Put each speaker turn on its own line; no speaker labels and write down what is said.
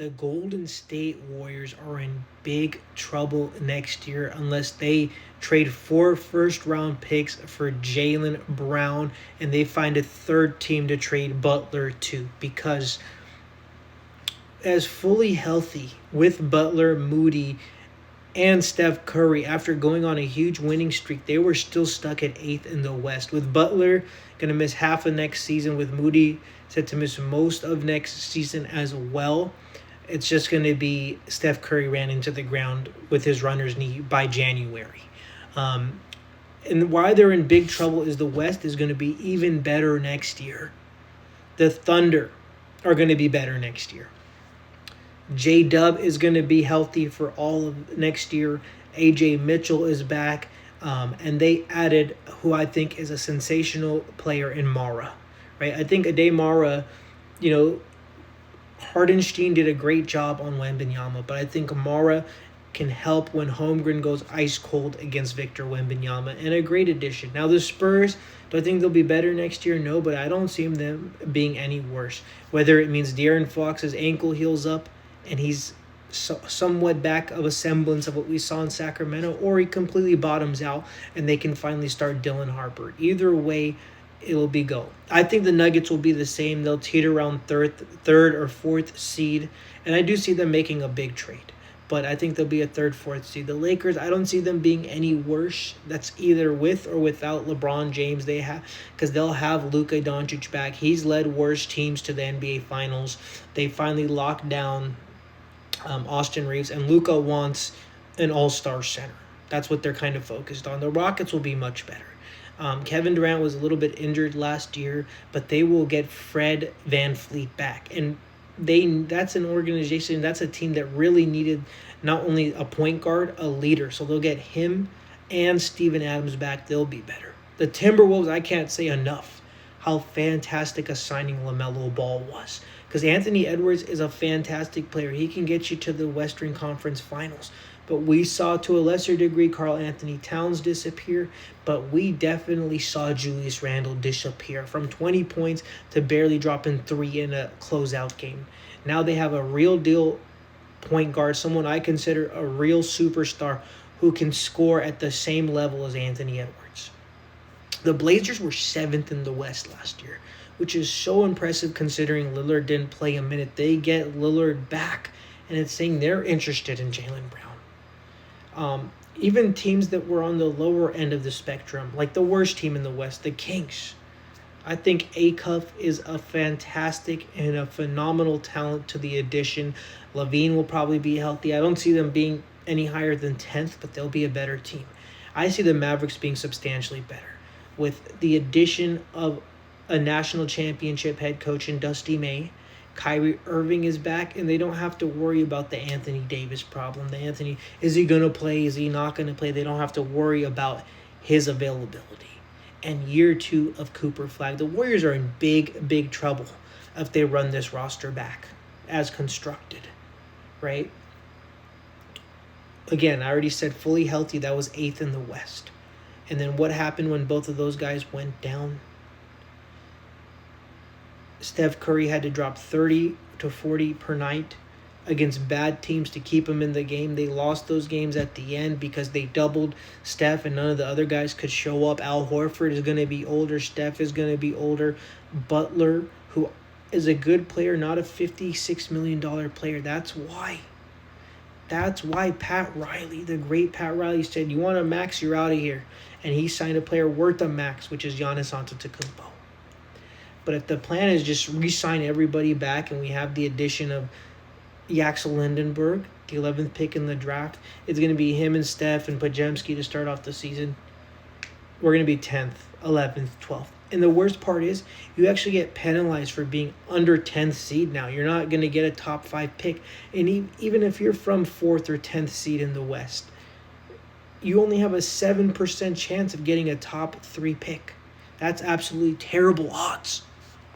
the Golden State Warriors are in big trouble next year unless they trade 4 first-round picks for Jaylen Brown and they find a third team to trade Butler to, because as fully healthy with Butler, Moody, and Steph Curry, after going on a huge winning streak, they were still stuck at 8th in the West. With Butler going to miss half of next season, with Moody set to miss most of next season as well, it's just going to be Steph Curry ran into the ground with his runner's knee by January. And why they're in big trouble is the West is going to be even better next year. The Thunder are going to be better next year. J-Dub is going to be healthy for all of next year. AJ Mitchell is back. And they added who I think is a sensational player in Mara. Right? I think Ade Mara, Hardenstein did a great job on Wembanyama, but I think Mara can help when Holmgren goes ice cold against Victor Wembanyama, and a great addition. Now the Spurs, do I think they'll be better next year? No, but I don't see them being any worse. Whether it means De'Aaron Fox's ankle heals up and he's somewhat back of a semblance of what we saw in Sacramento, or he completely bottoms out and they can finally start Dylan Harper. Either way, it'll be go. I think the Nuggets will be the same. They'll teeter around third or fourth seed, and I do see them making a big trade. But I think they'll be a third, fourth seed. The Lakers, I don't see them being any worse. That's either with or without LeBron James. Because they'll have Luka Doncic back. He's led worse teams to the NBA Finals. They finally locked down Austin Reeves, and Luka wants an all-star center. That's what they're kind of focused on. The Rockets will be much better. Kevin Durant was a little bit injured last year, but they will get Fred VanVleet back. And that's an organization, that's a team that really needed not only a point guard, a leader. So they'll get him and Steven Adams back. They'll be better. The Timberwolves, I can't say enough how fantastic a signing LaMelo Ball was. Because Anthony Edwards is a fantastic player. He can get you to the Western Conference Finals. But we saw, to a lesser degree, Karl Anthony Towns disappear. But we definitely saw Julius Randle disappear from 20 points to barely dropping 3 in a closeout game. Now they have a real deal point guard, someone I consider a real superstar who can score at the same level as Anthony Edwards. The Blazers were 7th in the West last year, which is so impressive considering Lillard didn't play a minute. They get Lillard back, and it's saying they're interested in Jaylen Brown. Even teams that were on the lower end of the spectrum, like the worst team in the West, the Kings. I think Acuff is a fantastic and a phenomenal talent to the addition. Levine will probably be healthy. I don't see them being any higher than 10th, but they'll be a better team. I see the Mavericks being substantially better with the addition of a national championship head coach in Dusty May. Kyrie Irving is back, and they don't have to worry about the Anthony Davis problem. Is he going to play? Is he not going to play? They don't have to worry about his availability. And year 2 of Cooper Flag. The Warriors are in big, big trouble if they run this roster back as constructed, right? Again, I already said fully healthy, that was 8th in the West. And then what happened when both of those guys went down? Steph Curry had to drop 30 to 40 per night against bad teams to keep him in the game. They lost those games at the end because they doubled Steph and none of the other guys could show up. Al Horford is going to be older. Steph is going to be older. Butler, who is a good player, not a $56 million player. That's why Pat Riley, the great Pat Riley, said, you want a max, you're out of here. And he signed a player worth a max, which is Giannis Antetokounmpo. But if the plan is just re-sign everybody back and we have the addition of Yaxel Lindenberg, the 11th pick in the draft, it's going to be him and Steph and Podziemski to start off the season. We're going to be 10th, 11th, 12th. And the worst part is you actually get penalized for being under 10th seed now. You're not going to get a top 5 pick. And even if you're from 4th or 10th seed in the West, you only have a 7% chance of getting a top 3 pick. That's absolutely terrible odds.